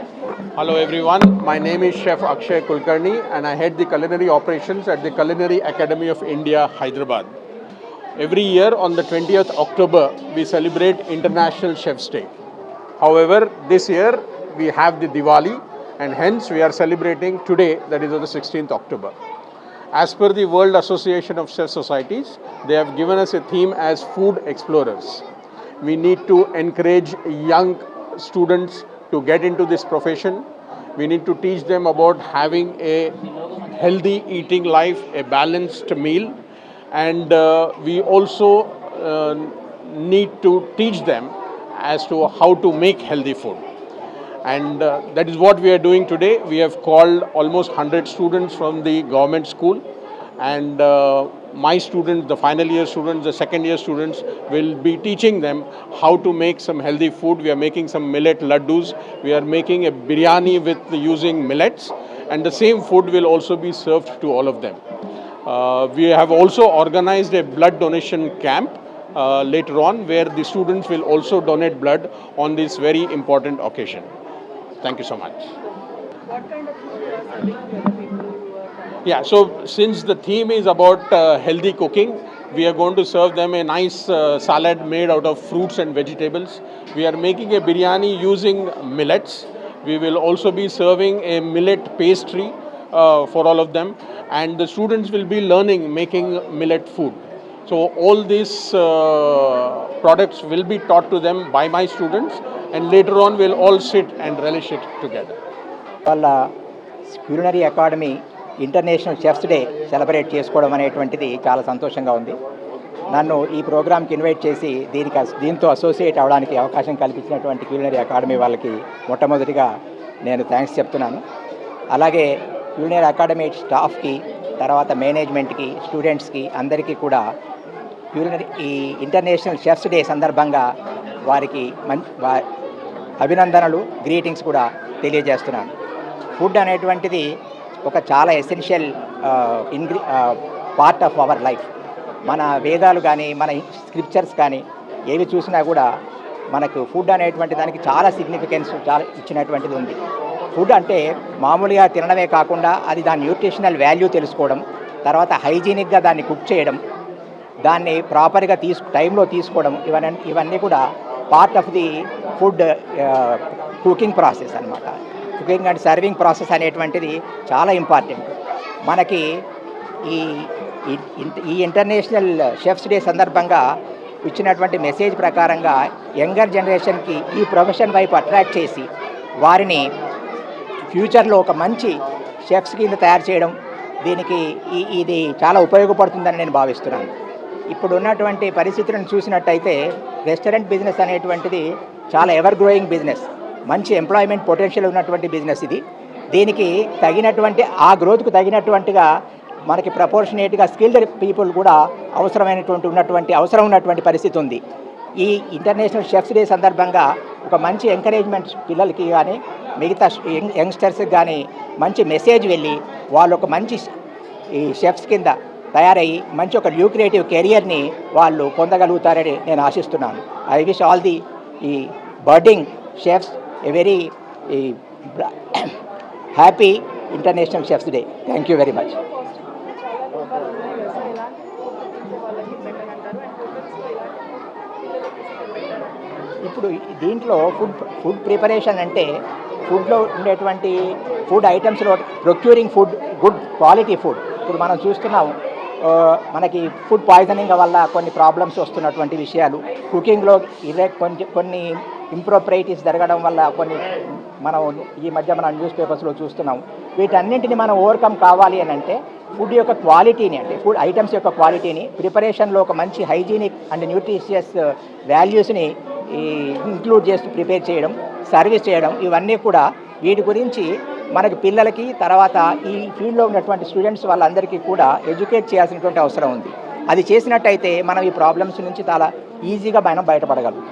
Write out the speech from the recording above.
Hello everyone, my name is Chef Akshay Kulkarni and I head the culinary operations at the Culinary Academy of India, Hyderabad. Every year on the 20th October, we celebrate International Chef's Day. However, this year we have the Diwali and hence we are celebrating today, that is on the 16th October. As per the World Association of Chef Societies, they have given us a theme as Food Explorers. We need to encourage young students to get into this profession. We need to teach them about having a healthy eating life, a balanced meal, and we also need to teach them as to how to make healthy food. And that is what we are doing today. We have called almost 100 students from the government school, and my students, the final year students, the second year students, will be teaching them how to make some healthy food. We are making some millet laddus. We are making a biryani with using millets, and the same food will also be served to all of them. We have also organized a blood donation camp later on, where the students will also donate blood on this very important occasion. Thank you so much. What kind of food you are serving to other people who are coming? Yeah, so since the theme is about healthy cooking, we are going to serve them a nice salad made out of fruits and vegetables. We are making a biryani using millets. We will also be serving a millet pastry for all of them, and the students will be learning making millet food. So all these products will be taught to them by my students, and later on we'll all sit and relish it together. వాళ్ళ culinary academy international chefs day celebrate చేసుకోవడం అనేటువంటిది చాలా సంతోషంగా ఉంది. నన్ను ఈ ప్రోగ్రామ్కి invite చేసి దీంతో అసోసియేట్ అవ్వడానికి అవకాశం కల్పించినటువంటి క్యూలినరీ అకాడమీ వాళ్ళకి మొట్టమొదటిగా నేను థ్యాంక్స్ చెప్తున్నాను. అలాగే క్యూలినరీ అకాడమీ స్టాఫ్కి, తర్వాత మేనేజ్మెంట్కి, స్టూడెంట్స్కి అందరికీ కూడా ఈ ఇంటర్నేషనల్ చెఫ్స్ డే సందర్భంగా వారికి అభినందనలు, గ్రీటింగ్స్ కూడా తెలియజేస్తున్నాను. ఫుడ్ అనేటువంటిది ఒక చాలా essential part of our life. మన వేదాలు కానీ, మన స్క్రిప్చర్స్ కానీ ఏవి చూసినా కూడా మనకు ఫుడ్ అనేటువంటి దానికి చాలా సిగ్నిఫికెన్స్ చాలా ఇచ్చినటువంటిది ఉంది. ఫుడ్ అంటే మామూలుగా తినడమే కాకుండా అది దాని న్యూట్రిషనల్ వాల్యూ తెలుసుకోవడం, తర్వాత హైజీనిక్గా దాన్ని కుక్ చేయడం, దాన్ని ప్రాపర్గా టైంలో తీసుకోవడం, ఇవన్నీ కూడా part of the food cooking process అన్నమాట. కుకింగ్ అండ్ సర్వింగ్ ప్రాసెస్ అనేటువంటిది చాలా ఇంపార్టెంట్. మనకి ఈ ఇంటర్నేషనల్ షెఫ్స్ డే సందర్భంగా ఇచ్చినటువంటి మెసేజ్ ప్రకారంగా యంగర్ జనరేషన్కి ఈ ప్రొఫెషన్ వైపు అట్రాక్ట్ చేసి వారిని ఫ్యూచర్లో ఒక మంచి షెఫ్స్ కింద తయారు చేయడం, దీనికి ఇది చాలా ఉపయోగపడుతుందని నేను భావిస్తున్నాను. ఇప్పుడు ఉన్నటువంటి పరిస్థితులను చూసినట్టయితే రెస్టారెంట్ బిజినెస్ అనేటువంటిది చాలా ఎవర్ గ్రోయింగ్ బిజినెస్, మంచి ఎంప్లాయ్మెంట్ పొటెన్షియల్ ఉన్నటువంటి బిజినెస్ ఇది. దీనికి తగినటువంటి ఆ గ్రోత్కు తగినటువంటిగా మనకి ప్రపోర్షనేట్గా స్కిల్డ్ పీపుల్ కూడా అవసరం ఉన్నటువంటి పరిస్థితి ఉంది. ఈ ఇంటర్నేషనల్ షెఫ్స్ డే సందర్భంగా ఒక మంచి ఎంకరేజ్మెంట్ పిల్లలకి కానీ, మిగతా యంగ్స్టర్స్కి కానీ మంచి మెసేజ్ వెళ్ళి వాళ్ళు ఒక మంచి ఈ షెఫ్స్ కింద తయారయ్యి మంచి ఒక ల్యూక్రియేటివ్ కెరియర్ని వాళ్ళు పొందగలుగుతారని నేను ఆశిస్తున్నాను. ఐ విష్ ఆల్ ది ఈ birding chefs a very happy International Chef's Day. Thank you very much. ఇప్పుడు దీంట్లో ఫుడ్ ప్రిపరేషన్ అంటే ఫుడ్లో ఉండేటువంటి ఫుడ్ ఐటమ్స్లో procuring food, good quality food. ఇప్పుడు మనం చూస్తున్నాం మనకి ఫుడ్ పాయిజనింగ్ వల్ల కొన్ని ప్రాబ్లమ్స్ వస్తున్నటువంటి విషయాలు, కుకింగ్లో కొన్ని ఇంప్రోపరైటీస్ జరగడం వల్ల మనం ఈ మధ్య మనం న్యూస్ పేపర్స్లో చూస్తున్నాం. వీటన్నింటిని మనం ఓవర్కమ్ కావాలి అని అంటే ఫుడ్ యొక్క క్వాలిటీని, అంటే ఫుడ్ ఐటమ్స్ యొక్క క్వాలిటీని, ప్రిపరేషన్లో ఒక మంచి హైజీనిక్ అండ్ న్యూట్రిషియస్ వాల్యూస్ని ఇంక్లూడ్ చేస్తూ ప్రిపేర్ చేయడం, సర్వీస్ చేయడం, ఇవన్నీ కూడా వీటి గురించి మనకి పిల్లలకి, తర్వాత ఈ ఫీల్డ్లో ఉన్నటువంటి స్టూడెంట్స్ వాళ్ళందరికీ కూడా ఎడ్యుకేట్ చేయాల్సినటువంటి అవసరం ఉంది. అది చేసినట్టయితే మనం ఈ ప్రాబ్లమ్స్ నుంచి చాలా ఈజీగా మనం బయటపడగలం.